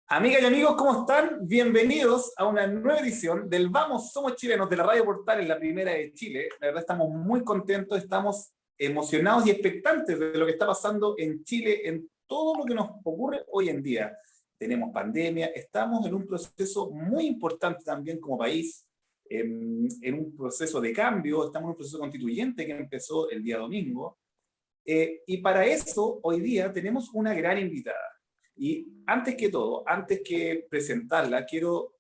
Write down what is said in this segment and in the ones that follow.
Amigas y amigos, ¿cómo están? Bienvenidos a una nueva edición del Vamos, Somos Chilenos de la Radio Portales, la primera de Chile. La verdad estamos muy contentos, estamos emocionados y expectantes de lo que está pasando en Chile, en todo lo que nos ocurre hoy en día. Tenemos pandemia, estamos en un proceso muy importante también como país, en un proceso de cambio, estamos en un proceso constituyente que empezó el día domingo. Y para eso, hoy día tenemos una gran invitada. Y antes que todo, antes que presentarla, quiero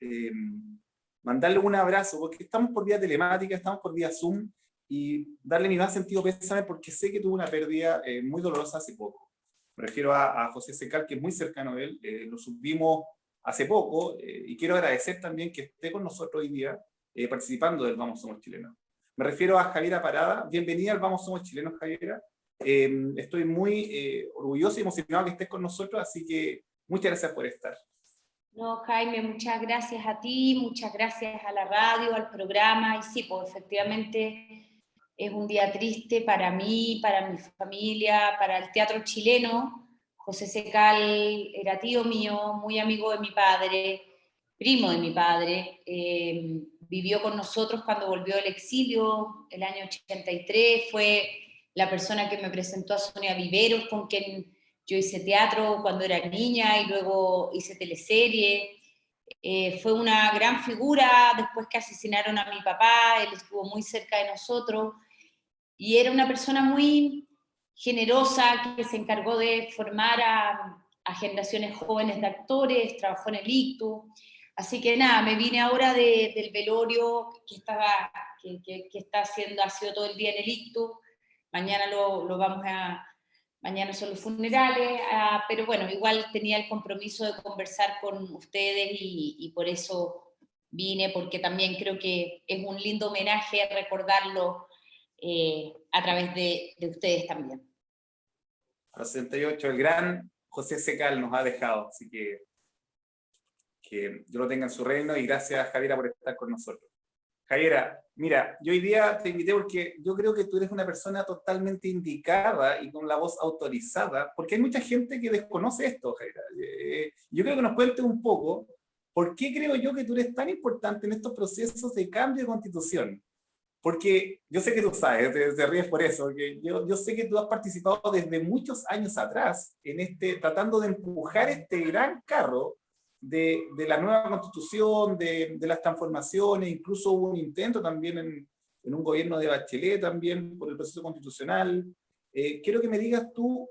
mandarle un abrazo, porque estamos por vía telemática, estamos por vía Zoom, y darle mi más sentido pésame porque sé que tuvo una pérdida muy dolorosa hace poco. Me refiero a José Secal, que es muy cercano a él, lo subimos hace poco, y quiero agradecer también que esté con nosotros hoy día participando del Vamos Somos Chilenos. Me refiero a Javiera Parada. Bienvenida al Vamos Somos Chilenos, Javiera. Estoy muy orgulloso y emocionado que estés con nosotros, así que muchas gracias por estar. No, Jaime, muchas gracias a ti, muchas gracias a la radio, al programa, y sí, pues efectivamente es un día triste para mí, para mi familia, para el teatro chileno. José Secal era tío mío, muy amigo de mi padre, primo de mi padre, vivió con nosotros cuando volvió del exilio, el año 83, fue la persona que me presentó a Sonia Viveros, con quien yo hice teatro cuando era niña y luego hice teleserie. Fue una gran figura después que asesinaron a mi papá, él estuvo muy cerca de nosotros y era una persona muy generosa que se encargó de formar a generaciones jóvenes de actores, trabajó en el ICTU. Así que nada, me vine ahora del velorio que está haciendo, ha sido todo el día en el ICTU. Mañana lo vamos a, mañana son los funerales, pero bueno, igual tenía el compromiso de conversar con ustedes y por eso vine, porque también creo que es un lindo homenaje recordarlo a través de ustedes también. A los 68, el gran José Secal nos ha dejado, así que yo lo tenga en su reino y gracias, Javiera, por estar con nosotros. Javiera, mira, yo hoy día te invité porque yo creo que tú eres una persona totalmente indicada y con la voz autorizada, porque hay mucha gente que desconoce esto, Javiera. Yo creo que nos cuentes un poco por qué creo yo que tú eres tan importante en estos procesos de cambio de constitución. Porque yo sé que tú sabes, te ríes por eso, que yo sé que tú has participado desde muchos años atrás en tratando de empujar este gran carro de la nueva constitución, de las transformaciones, incluso hubo un intento también en un gobierno de Bachelet también por el proceso constitucional. Quiero que me digas tú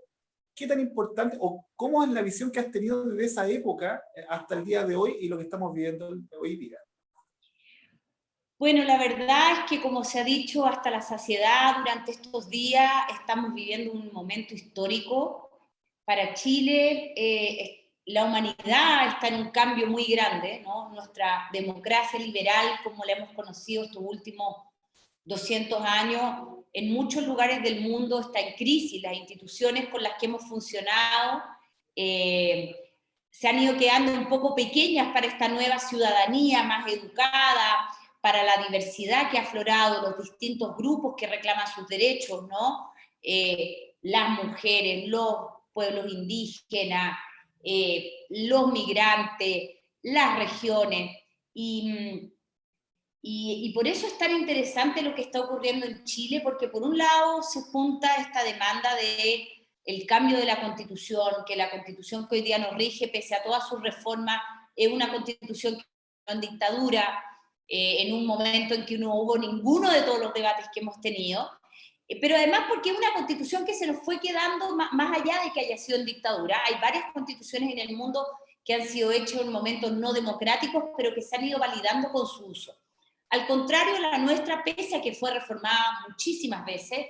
qué tan importante o cómo es la visión que has tenido desde esa época hasta el día de hoy y lo que estamos viviendo hoy día. Bueno, la verdad es que, como se ha dicho hasta la saciedad durante estos días, estamos viviendo un momento histórico para Chile. La humanidad está en un cambio muy grande, ¿no? Nuestra democracia liberal, como la hemos conocido estos últimos 200 años, en muchos lugares del mundo está en crisis. Las instituciones con las que hemos funcionado eh, se han ido quedando un poco pequeñas para esta nueva ciudadanía más educada, para la diversidad que ha aflorado, los distintos grupos que reclaman sus derechos, ¿no? Las mujeres, los pueblos indígenas, los migrantes, las regiones. Y por eso es tan interesante lo que está ocurriendo en Chile, porque por un lado se junta esta demanda de el cambio de la Constitución, que la Constitución que hoy día nos rige, pese a todas sus reformas, es una Constitución que en dictadura, en un momento en que no hubo ninguno de todos los debates que hemos tenido, pero además porque es una Constitución que se nos fue quedando más allá de que haya sido en dictadura. Hay varias constituciones en el mundo que han sido hechas en momentos no democráticos, pero que se han ido validando con su uso. Al contrario, la nuestra, pese a que fue reformada muchísimas veces,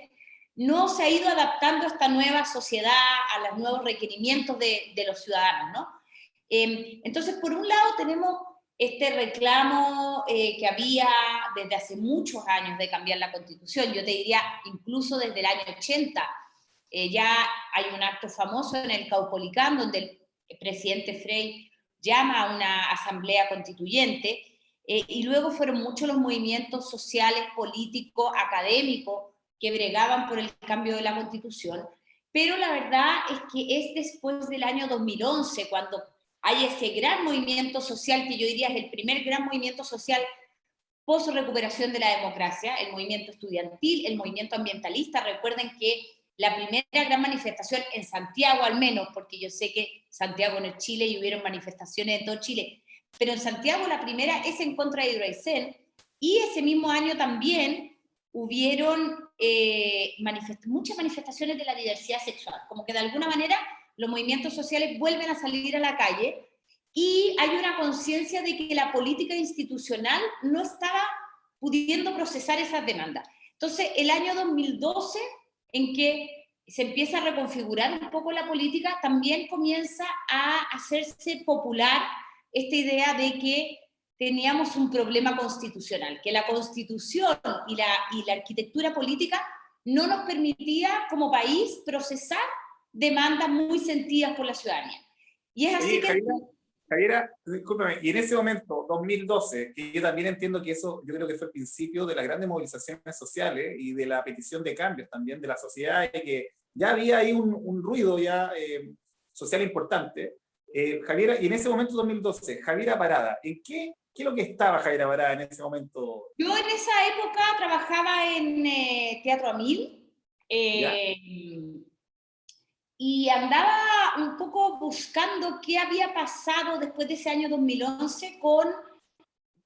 no se ha ido adaptando a esta nueva sociedad, a los nuevos requerimientos de los ciudadanos, ¿no? Entonces, por un lado tenemos este reclamo que había desde hace muchos años de cambiar la Constitución, yo te diría incluso desde el año 80, ya hay un acto famoso en el Caupolicán donde el presidente Frei llama a una asamblea constituyente, y luego fueron muchos los movimientos sociales, políticos, académicos que bregaban por el cambio de la Constitución, pero la verdad es que es después del año 2011 cuando hay ese gran movimiento social que yo diría es el primer gran movimiento social post-recuperación de la democracia, el movimiento estudiantil, el movimiento ambientalista. Recuerden que la primera gran manifestación en Santiago al menos, porque yo sé que Santiago no es Chile y hubieron manifestaciones en todo Chile, pero en Santiago la primera es en contra de Hidroaicén, y ese mismo año también hubieron muchas manifestaciones de la diversidad sexual, como que de alguna manera los movimientos sociales vuelven a salir a la calle, y hay una conciencia de que la política institucional no estaba pudiendo procesar esas demandas. Entonces, el año 2012, en que se empieza a reconfigurar un poco la política, también comienza a hacerse popular esta idea de que teníamos un problema constitucional, que la Constitución y la arquitectura política no nos permitía como país procesar demandas muy sentidas por la ciudadanía. Y es así Oye, que... Javiera, discúlpame, y en ese momento, 2012, que yo también entiendo que eso, yo creo que fue el principio de las grandes movilizaciones sociales y de la petición de cambios también de la sociedad, y que ya había ahí un ruido ya social importante. Javiera, y en ese momento, 2012, Javiera Parada, ¿qué es lo que estaba Javiera Parada en ese momento? Yo en esa época trabajaba en Teatro Amil, ¿Ya? y andaba un poco buscando qué había pasado después de ese año 2011 con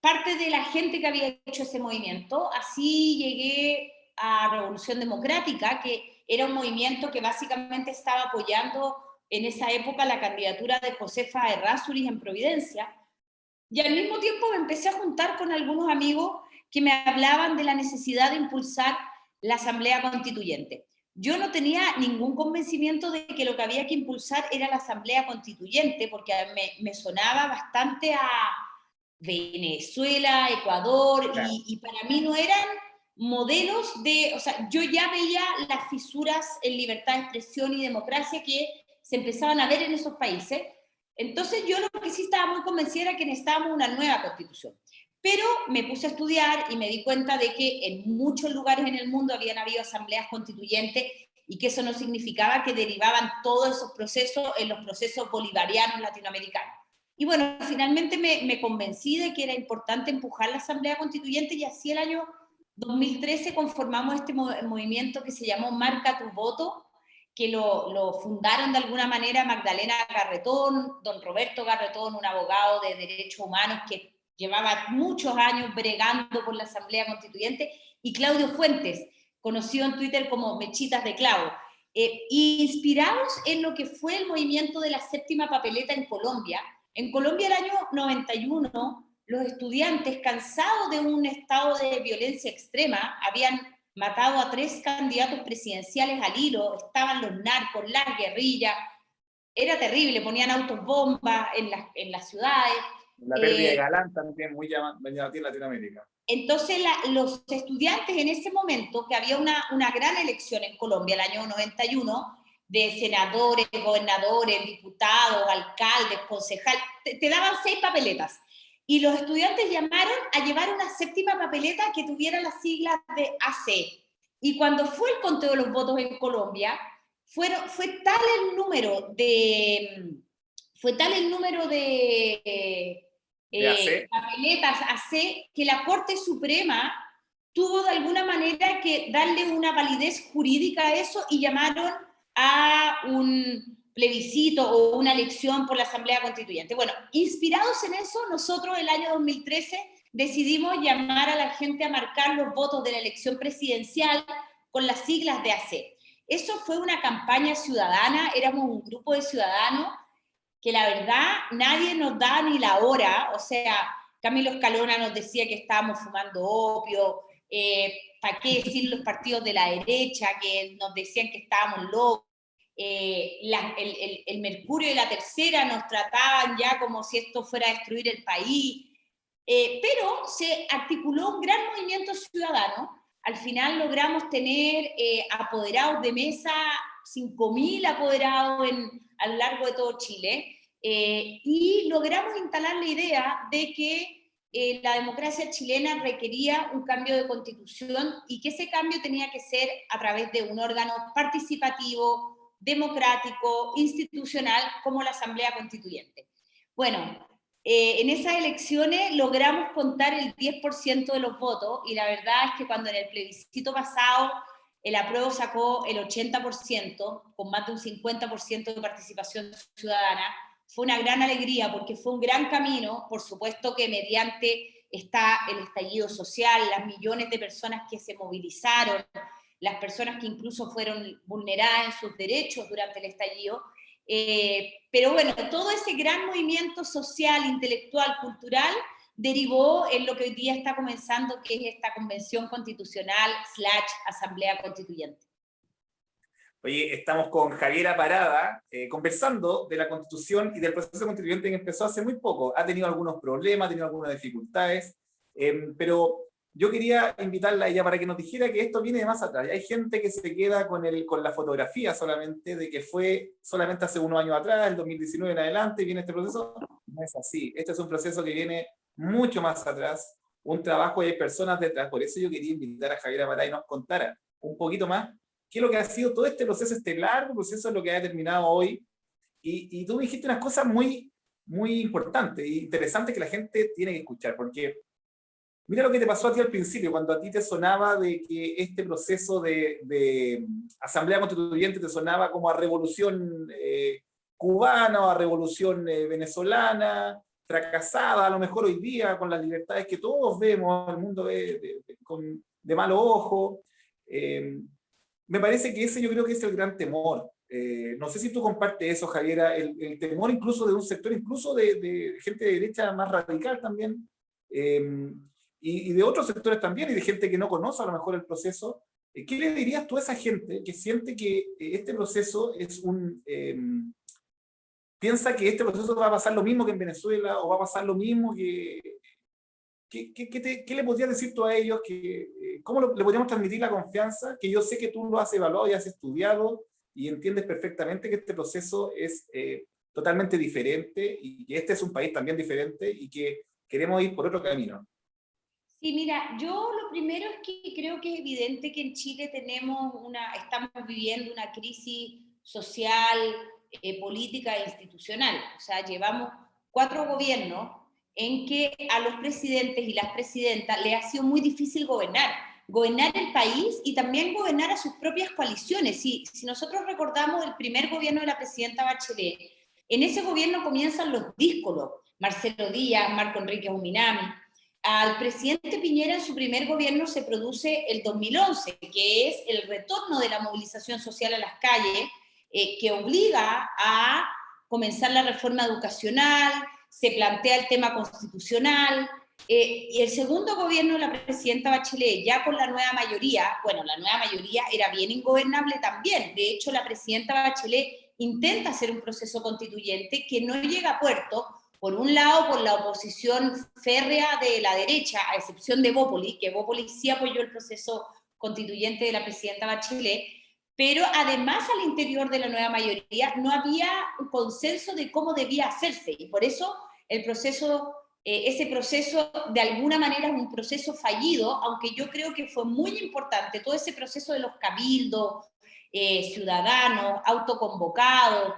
parte de la gente que había hecho ese movimiento. Así llegué a Revolución Democrática, que era un movimiento que básicamente estaba apoyando en esa época la candidatura de Josefa Errázuriz en Providencia, y al mismo tiempo me empecé a juntar con algunos amigos que me hablaban de la necesidad de impulsar la Asamblea Constituyente. Yo no tenía ningún convencimiento de que lo que había que impulsar era la Asamblea Constituyente, porque me sonaba bastante a Venezuela, Ecuador, Claro. y para mí no eran modelos de, o sea, yo ya veía las fisuras en libertad de expresión y democracia que se empezaban a ver en esos países. Entonces yo lo que sí estaba muy convencida era que necesitábamos una nueva constitución. Pero me puse a estudiar y me di cuenta de que en muchos lugares en el mundo habían habido asambleas constituyentes, y que eso no significaba que derivaban todos esos procesos en los procesos bolivarianos latinoamericanos. Y bueno, finalmente me convencí de que era importante empujar la Asamblea Constituyente, y así el año 2013 conformamos este movimiento que se llamó Marca tu Voto, que lo fundaron de alguna manera Magdalena Garretón, don Roberto Garretón, un abogado de derechos humanos que llevaba muchos años bregando por la Asamblea Constituyente, y Claudio Fuentes, conocido en Twitter como Mechitas de Clavo. Inspirados en lo que fue el movimiento de la séptima papeleta en Colombia. En Colombia, el año 91, los estudiantes, cansados de un estado de violencia extrema, habían matado a 3 candidatos presidenciales al hilo, estaban los narcos, las guerrillas, era terrible, ponían autos bombas en las ciudades. La pérdida de Galán también, muy llamativa en Latinoamérica. Entonces, los estudiantes en ese momento, que había una gran elección en Colombia, el año 91, de senadores, gobernadores, diputados, alcaldes, concejales, te daban 6 papeletas. Y los estudiantes llamaron a llevar una séptima papeleta que tuviera las siglas de AC. Y cuando fue el conteo de los votos en Colombia, fue tal el número de De AC. papeletas AC, que la Corte Suprema tuvo de alguna manera que darle una validez jurídica a eso, y llamaron a un plebiscito o una elección por la Asamblea Constituyente. Bueno, inspirados en eso, nosotros el año 2013 decidimos llamar a la gente a marcar los votos de la elección presidencial con las siglas de AC. Eso fue una campaña ciudadana, éramos un grupo de ciudadanos que la verdad nadie nos da ni la hora. O sea, Camilo Escalona nos decía que estábamos fumando opio, ¿para qué decir los partidos de la derecha que nos decían que estábamos locos? El Mercurio y la Tercera nos trataban ya como si esto fuera a destruir el país, pero se articuló un gran movimiento ciudadano. Al final logramos tener apoderados de mesa, 5.000 apoderados a lo largo de todo Chile, y logramos instalar la idea de que la democracia chilena requería un cambio de constitución, y que ese cambio tenía que ser a través de un órgano participativo, democrático, institucional, como la Asamblea Constituyente. Bueno, en esas elecciones logramos contar el 10% de los votos y la verdad es que cuando en el plebiscito pasado el apruebo sacó el 80%, con más de un 50% de participación ciudadana, fue una gran alegría porque fue un gran camino, por supuesto que mediante está el estallido social, las millones de personas que se movilizaron, las personas que incluso fueron vulneradas en sus derechos durante el estallido, pero bueno, todo ese gran movimiento social, intelectual, cultural, derivó en lo que hoy día está comenzando, que es esta convención constitucional / asamblea constituyente. Oye, estamos con Javiera Parada conversando de la Constitución y del proceso constituyente que empezó hace muy poco. Ha tenido algunos problemas, ha tenido algunas dificultades, pero yo quería invitarla a ella para que nos dijera que esto viene de más atrás. Hay gente que se queda con la fotografía solamente de que fue solamente hace unos años atrás, el 2019 en adelante, y viene este proceso. No es así. Este es un proceso que viene mucho más atrás, un trabajo y hay personas detrás. Por eso yo quería invitar a Javiera Parada y nos contara un poquito más qué es lo que ha sido todo este proceso, este largo proceso, lo que ha terminado hoy. Y tú me dijiste unas cosas muy, muy importantes e interesantes que la gente tiene que escuchar, porque mira lo que te pasó a ti al principio, cuando a ti te sonaba de que este proceso de asamblea constituyente te sonaba como a revolución cubana o a revolución venezolana, fracasada, a lo mejor hoy día con las libertades que todos vemos, el mundo ve de mal ojo. Eh, Me parece que ese yo creo que es el gran temor. No sé si tú compartes eso, Javiera, el temor incluso de un sector, incluso de gente de derecha más radical también, eh, y de otros sectores también, y de gente que no conoce a lo mejor el proceso. ¿Qué le dirías tú a esa gente que siente que este proceso es piensa que este proceso va a pasar lo mismo que en Venezuela, o va a pasar lo mismo que... ¿Qué le podrías decir tú a ellos? ¿Cómo le podríamos transmitir la confianza? Que yo sé que tú lo has evaluado y has estudiado y entiendes perfectamente que este proceso es totalmente diferente y que este es un país también diferente y que queremos ir por otro camino. Sí, mira, yo lo primero es que creo que es evidente que en Chile estamos viviendo una crisis social, política e institucional. O sea, llevamos 4 gobiernos en que a los presidentes y las presidentas les ha sido muy difícil gobernar el país y también gobernar a sus propias coaliciones. Si nosotros recordamos el primer gobierno de la presidenta Bachelet, en ese gobierno comienzan los díscolos, Marcelo Díaz, Marco Enrique Huminami. Al presidente Piñera en su primer gobierno se produce el 2011, que es el retorno de la movilización social a las calles, que obliga a comenzar la reforma educacional, se plantea el tema constitucional, y el segundo gobierno de la presidenta Bachelet, ya con la nueva mayoría, bueno, la nueva mayoría era bien ingobernable también. De hecho, la presidenta Bachelet intenta hacer un proceso constituyente que no llega a puerto, por un lado, por la oposición férrea de la derecha, a excepción de Bópoli, que Bópoli sí apoyó el proceso constituyente de la presidenta Bachelet, pero además al interior de la nueva mayoría no había un consenso de cómo debía hacerse, y por eso ese proceso de alguna manera es un proceso fallido, aunque yo creo que fue muy importante todo ese proceso de los cabildos, ciudadanos, autoconvocados,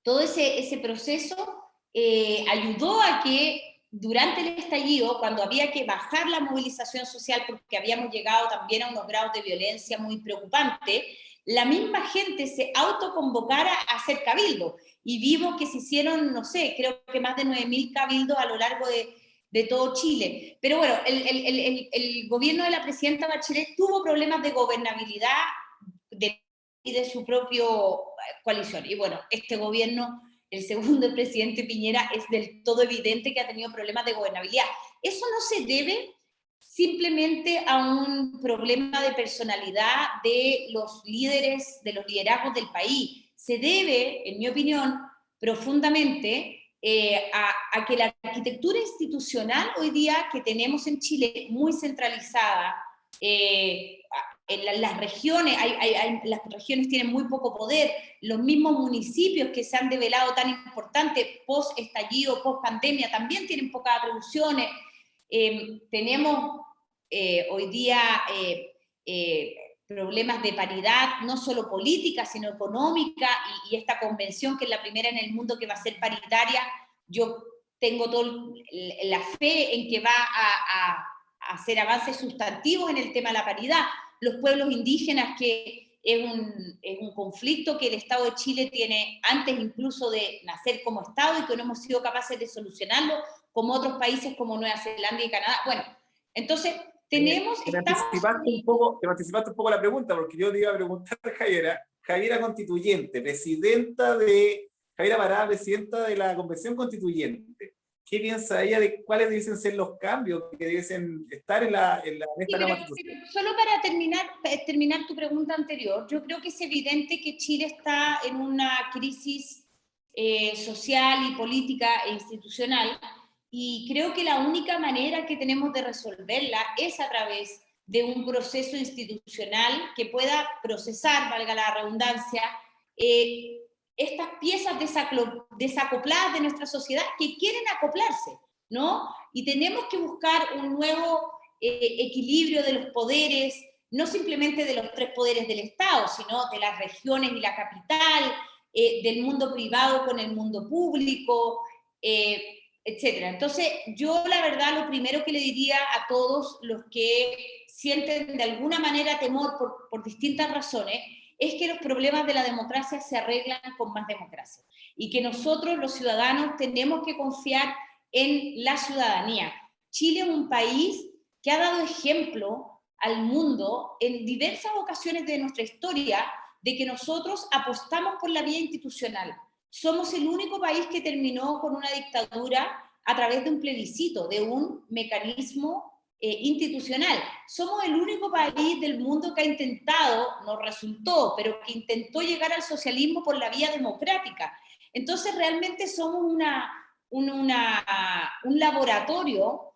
todo ese proceso ayudó a que durante el estallido, cuando había que bajar la movilización social porque habíamos llegado también a unos grados de violencia muy preocupantes, la misma gente se autoconvocara a hacer cabildo. Y vimos que se hicieron, no sé, creo que más de 9.000 cabildos a lo largo de todo Chile. Pero bueno, el gobierno de la presidenta Bachelet tuvo problemas de gobernabilidad y de su propio coalición. Y bueno, este gobierno, el segundo del presidente Piñera, es del todo evidente que ha tenido problemas de gobernabilidad. Eso no se debe simplemente a un problema de personalidad de los líderes, de los liderazgos del país. Se debe, en mi opinión, profundamente a que la arquitectura institucional hoy día que tenemos en Chile, muy centralizada, en las regiones, las regiones tienen muy poco poder, los mismos municipios que se han develado tan importantes post-estallido, post-pandemia, también tienen pocas atribuciones. Tenemos hoy día problemas de paridad, no solo política, sino económica, y esta convención, que es la primera en el mundo que va a ser paritaria, yo tengo toda la fe en que va a hacer avances sustantivos en el tema de la paridad. Los pueblos indígenas, que es un conflicto que el Estado de Chile tiene antes incluso de nacer como Estado, y que no hemos sido capaces de solucionarlo, como otros países como Nueva Zelanda y Canadá. Bueno, entonces te anticipaste un poco la pregunta, porque yo te iba a preguntar a Javiera Constituyente, Javiera Parada, presidenta de la Convención Constituyente. ¿Qué piensa ella de cuáles deben ser los cambios que deben estar en esta nueva Constitución? Solo para terminar tu pregunta anterior, yo creo que es evidente que Chile está en una crisis social y política e institucional, y creo que la única manera que tenemos de resolverla es a través de un proceso institucional que pueda procesar, valga la redundancia, estas piezas desacopladas de nuestra sociedad que quieren acoplarse, ¿no? Y tenemos que buscar un nuevo equilibrio de los poderes, no simplemente de los 3 poderes del Estado, sino de las regiones y la capital, del mundo privado con el mundo público, etcétera. Entonces, yo la verdad lo primero que le diría a todos los que sienten de alguna manera temor por distintas razones, es que los problemas de la democracia se arreglan con más democracia, y que nosotros los ciudadanos tenemos que confiar en la ciudadanía. Chile es un país que ha dado ejemplo al mundo en diversas ocasiones de nuestra historia de que nosotros apostamos por la vía institucional. Somos el único país que terminó con una dictadura a través de un plebiscito, de un mecanismo institucional. Somos el único país del mundo que ha intentado, no resultó, pero que intentó llegar al socialismo por la vía democrática. Entonces realmente somos un laboratorio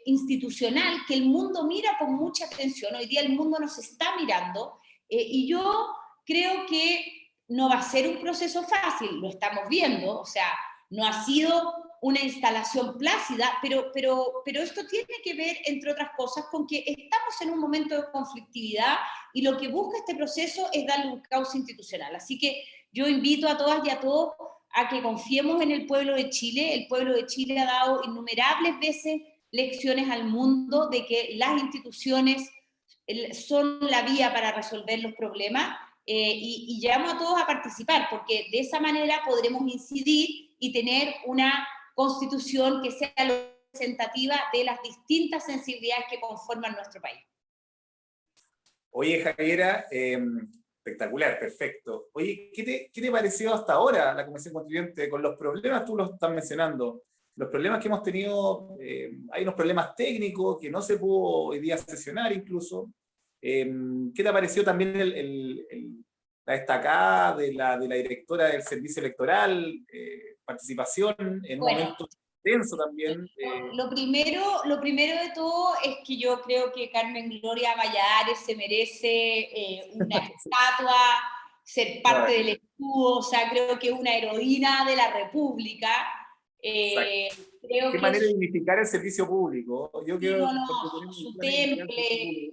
institucional que el mundo mira con mucha atención. Hoy día el mundo nos está mirando, y yo creo que no va a ser un proceso fácil, lo estamos viendo, o sea, no ha sido una instalación plácida, pero esto tiene que ver, entre otras cosas, con que estamos en un momento de conflictividad, y lo que busca este proceso es darle un cauce institucional. Así que yo invito a todas y a todos a que confiemos en el pueblo de Chile. El pueblo de Chile ha dado innumerables veces lecciones al mundo de que las instituciones son la vía para resolver los problemas, y llamo a todos a participar, porque de esa manera podremos incidir y tener una constitución que sea representativa de las distintas sensibilidades que conforman nuestro país. Oye, Javiera, espectacular, perfecto. Oye, ¿qué te pareció hasta ahora la Convención Constituyente con los problemas? Tú los estás mencionando. Los problemas que hemos tenido, hay unos problemas técnicos que no se pudo hoy día sesionar incluso. ¿Qué te pareció también la destacada de la directora del Servicio Electoral, participación en un momento tenso también? Lo primero de todo es que yo creo que Carmen Gloria Valladares se merece una estatua, ser parte del escudo, o sea, creo que es una heroína de la República. Creo ¿Qué manera de dignificar el servicio público? Yo quiero su temple,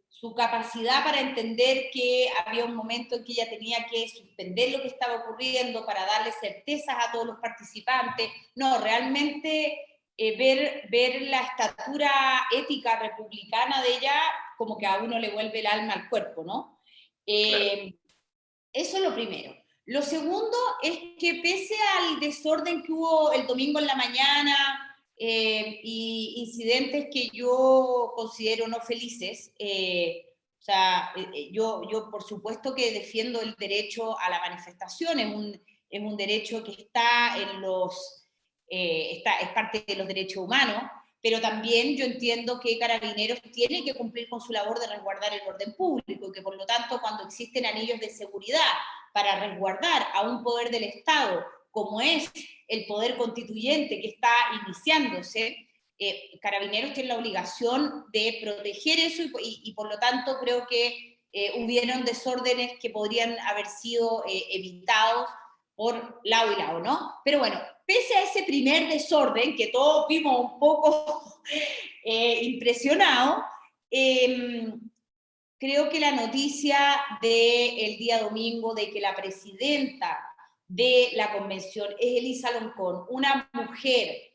su capacidad para entender que había un momento en que ella tenía que suspender lo que estaba ocurriendo para darle certezas a todos los participantes. No, realmente ver la estatura ética republicana de ella, como que a uno le vuelve el alma al cuerpo, ¿no? Claro. Eso es lo primero. Lo segundo es que pese al desorden que hubo el domingo en la mañana, y incidentes que yo considero no felices, o sea, yo por supuesto que defiendo el derecho a la manifestación, es un derecho que está es parte de los derechos humanos, pero también yo entiendo que Carabineros tiene que cumplir con su labor de resguardar el orden público, y que por lo tanto cuando existen anillos de seguridad para resguardar a un poder del Estado, como es el poder constituyente que está iniciándose, Carabineros tiene la obligación de proteger eso, y por lo tanto creo que hubieron desórdenes que podrían haber sido evitados por lado y lado, ¿no? Pero bueno, pese a ese primer desorden, que todos vimos un poco impresionados, creo que la noticia del día domingo de que la presidenta de la convención es Elisa Loncón, una mujer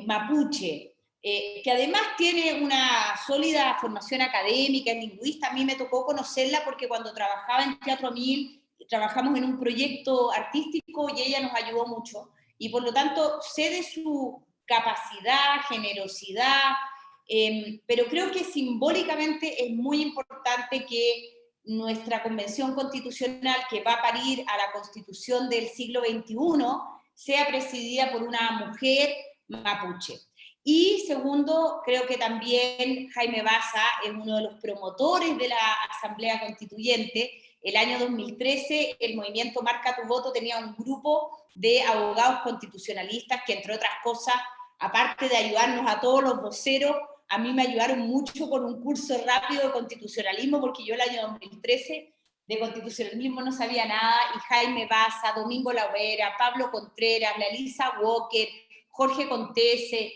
mapuche, que además tiene una sólida formación académica, es lingüista. A mí me tocó conocerla porque cuando trabajaba en Teatro 1000, trabajamos en un proyecto artístico y ella nos ayudó mucho. Y por lo tanto, sé de su capacidad, generosidad, pero creo que simbólicamente es muy importante que nuestra convención constitucional, que va a parir a la constitución del siglo XXI, sea presidida por una mujer mapuche. Y segundo, creo que también Jaime Baza es uno de los promotores de la Asamblea Constituyente. El año 2013, el movimiento Marca tu Voto tenía un grupo de abogados constitucionalistas que, entre otras cosas, aparte de ayudarnos a todos los voceros, a mí me ayudaron mucho con un curso rápido de constitucionalismo, porque yo el año 2013 de constitucionalismo no sabía nada, y Jaime Baza, Domingo Lauera, Pablo Contreras, la Elisa Walker, Jorge Contese,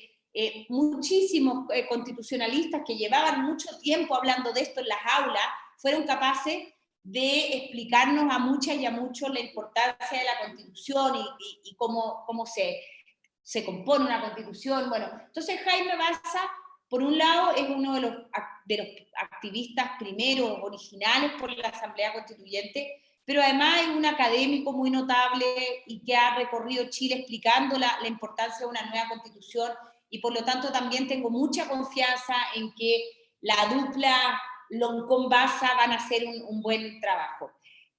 muchísimos constitucionalistas que llevaban mucho tiempo hablando de esto en las aulas, fueron capaces de explicarnos a muchas y a muchos la importancia de la Constitución y cómo se compone una Constitución. Bueno, entonces Jaime Baza, por un lado, es uno de los activistas primeros, originales por la Asamblea Constituyente, pero además es un académico muy notable y que ha recorrido Chile explicando la importancia de una nueva Constitución, y por lo tanto también tengo mucha confianza en que la dupla Loncón-Baza van a hacer un buen trabajo.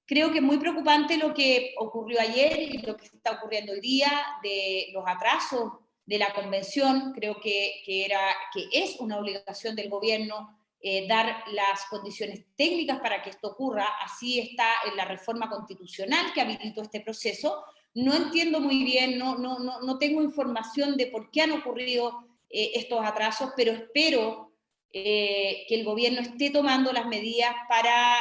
Creo que es muy preocupante lo que ocurrió ayer y lo que está ocurriendo hoy día de los atrasos de la convención. Creo que es una obligación del gobierno dar las condiciones técnicas para que esto ocurra. Así está en la reforma constitucional que habilitó este proceso. No entiendo muy bien, no tengo información de por qué han ocurrido estos atrasos, pero espero que el gobierno esté tomando las medidas para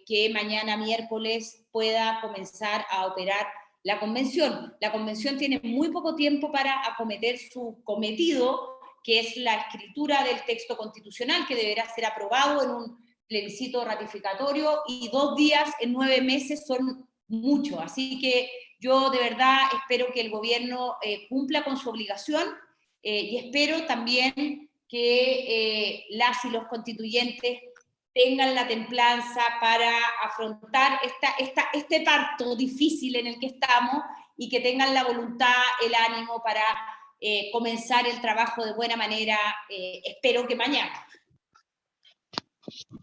que mañana miércoles pueda comenzar a operar la convención. La convención tiene muy poco tiempo para acometer su cometido, que es la escritura del texto constitucional, que deberá ser aprobado en un plebiscito ratificatorio, y 2 días en 9 meses son mucho. Así que yo de verdad espero que el gobierno cumpla con su obligación, y espero también que las y los constituyentes tengan la templanza para afrontar este parto difícil en el que estamos, y que tengan la voluntad, el ánimo para comenzar el trabajo de buena manera, espero que mañana.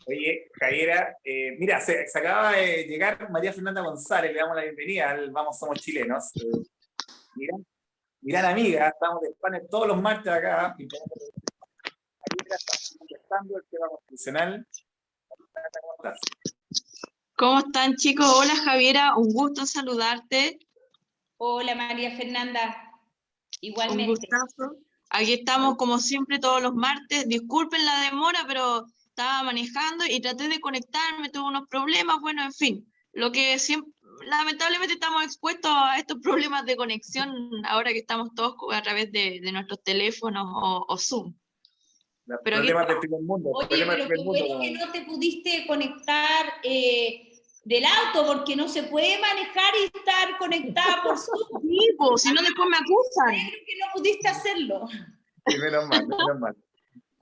Oye, Javiera, mira, se acaba de llegar María Fernanda González, le damos la bienvenida al Vamos Somos Chilenos. Gran amiga, estamos de panel todos los martes acá. Javiera está contestando el tema constitucional. ¿Cómo estás? ¿Cómo están, chicos? Hola, Javiera, un gusto saludarte. Hola, María Fernanda, igualmente. Un gustazo. Aquí estamos como siempre todos los martes. Disculpen la demora, pero estaba manejando y traté de conectarme, tuve unos problemas, bueno, en fin. Lo que siempre, lamentablemente estamos expuestos a estos problemas de conexión ahora que estamos todos a través de nuestros teléfonos o Zoom. Pero problemas del primer mundo. Oye, pero qué bueno que no te pudiste conectar del auto, porque no se puede manejar y estar conectada por Zoom. Sí, si no después me acusan. Creo que no pudiste hacerlo. Sí, menos mal.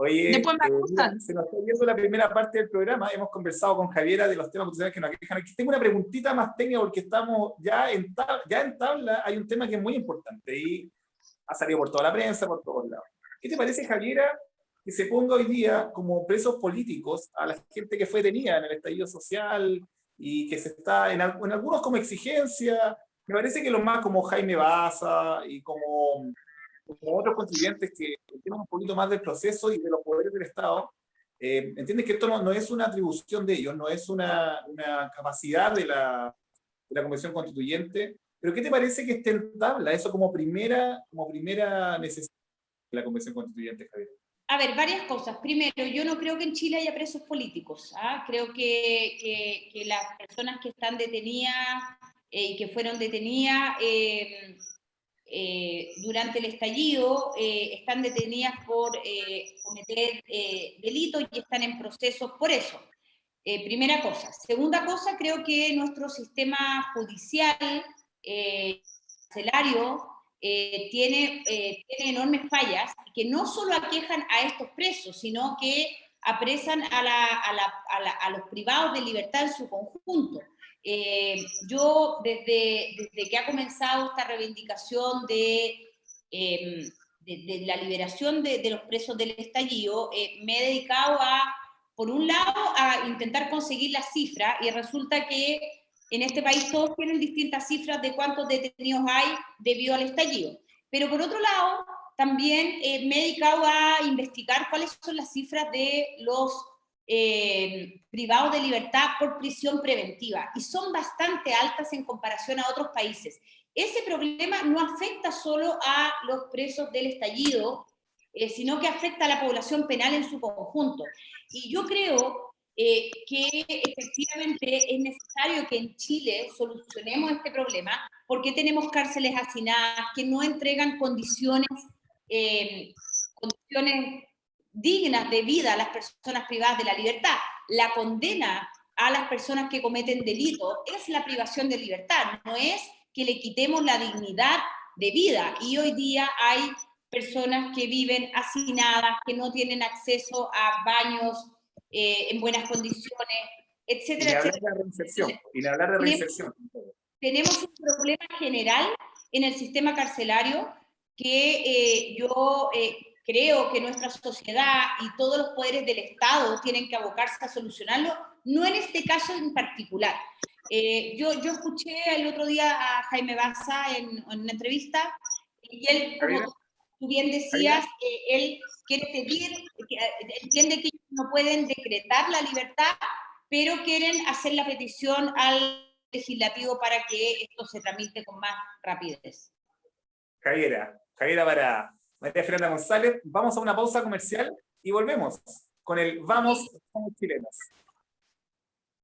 Oye, después me acusan. Mira, se nos está viendo la primera parte del programa. Hemos conversado con Javiera de los temas constitucionales que nos aquejan. Aquí tengo una preguntita más técnica, porque estamos ya en tabla. Hay un tema que es muy importante y ha salido por toda la prensa, por todos lados. ¿Qué te parece, Javiera, que se ponga hoy día como presos políticos a la gente que fue detenida en el estallido social y que se está en algunos como exigencia? Me parece que los más como Jaime Baza y como otros contribuyentes que entienden un poquito más del proceso y de los poderes del Estado, entienden que esto no es una atribución de ellos, no es una capacidad de la Convención Constituyente. Pero ¿qué te parece que esté en tabla eso como primera necesidad de la Convención Constituyente, Javier? A ver, varias cosas. Primero, yo no creo que en Chile haya presos políticos. Creo que las personas que están detenidas y que fueron detenidas durante el estallido están detenidas por cometer delitos y están en proceso por eso. Primera cosa. Segunda cosa, creo que nuestro sistema judicial, carcelario, tiene enormes fallas que no solo aquejan a estos presos, sino que apresan a los privados de libertad en su conjunto. Yo, desde que ha comenzado esta reivindicación de la liberación de los presos del estallido, me he dedicado por un lado, a intentar conseguir las cifras, y resulta que en este país todos tienen distintas cifras de cuántos detenidos hay debido al estallido. Pero por otro lado, también me he dedicado a investigar cuáles son las cifras de los privados de libertad por prisión preventiva, y son bastante altas en comparación a otros países. Ese problema no afecta solo a los presos del estallido, sino que afecta a la población penal en su conjunto. Y yo creo que efectivamente es necesario que en Chile solucionemos este problema, porque tenemos cárceles hacinadas que no entregan condiciones dignas de vida a las personas privadas de la libertad. La condena a las personas que cometen delitos es la privación de libertad, no es que le quitemos la dignidad de vida. Y hoy día hay personas que viven hacinadas, que no tienen acceso a baños en buenas condiciones, etcétera, etcétera. Y de hablar de reinserción. Tenemos un problema general en el sistema carcelario que yo creo que nuestra sociedad y todos los poderes del Estado tienen que abocarse a solucionarlo, no en este caso en particular. Yo escuché el otro día a Jaime Baza en una entrevista, y él, como tú bien decías, él quiere pedir, entiende que ellos no pueden decretar la libertad, pero quieren hacer la petición al legislativo para que esto se tramite con más rapidez. Javiera para María Fernanda González. Vamos a una pausa comercial y volvemos con el Vamos Somos Chilenos.